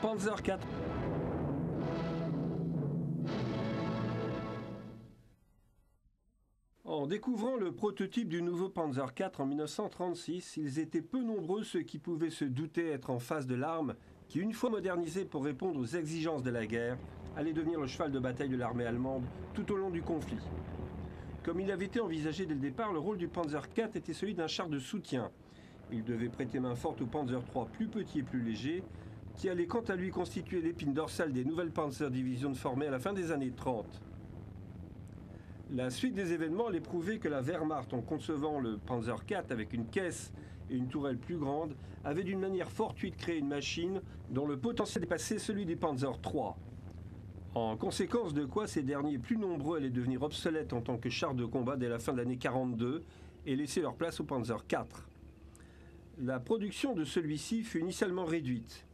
Panzer IV. En découvrant le prototype du nouveau Panzer IV en 1936, ils étaient peu nombreux ceux qui pouvaient se douter être en face de l'arme qui, une fois modernisée pour répondre aux exigences de la guerre, allait devenir le cheval de bataille de l'armée allemande tout au long du conflit. Comme il avait été envisagé dès le départ, le rôle du Panzer IV était celui d'un char de soutien. Il devait prêter main forte au Panzer III plus petit et plus léger, qui allait quant à lui constituer l'épine dorsale des nouvelles Panzer Division formées à la fin des années 30. La suite des événements allait prouver que la Wehrmacht, en concevant le Panzer IV avec une caisse et une tourelle plus grande, avait d'une manière fortuite créé une machine dont le potentiel dépassait celui du Panzer III. En conséquence de quoi, ces derniers plus nombreux allaient devenir obsolètes en tant que chars de combat dès la fin de l'année 42 et laisser leur place au Panzer IV. La production de celui-ci fut initialement réduite.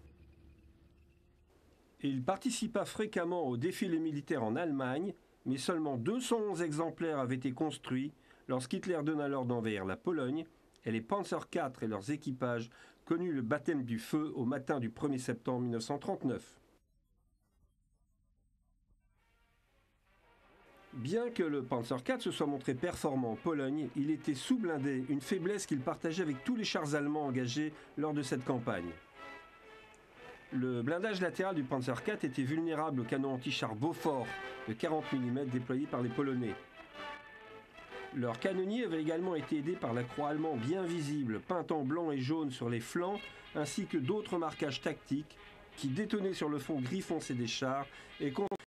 Il participa fréquemment aux défilés militaires en Allemagne, mais seulement 211 exemplaires avaient été construits lorsqu'Hitler donna l'ordre d'envahir la Pologne, et les Panzer IV et leurs équipages connurent le baptême du feu au matin du 1er septembre 1939. Bien que le Panzer IV se soit montré performant en Pologne, il était sous-blindé, une faiblesse qu'il partageait avec tous les chars allemands engagés lors de cette campagne. Le blindage latéral du Panzer IV était vulnérable aux canons anti-chars Bofors de 40 mm déployés par les Polonais. Leur canonnier avait également été aidé par la croix allemande bien visible, peinte en blanc et jaune sur les flancs, ainsi que d'autres marquages tactiques qui détonnaient sur le fond gris foncé des chars et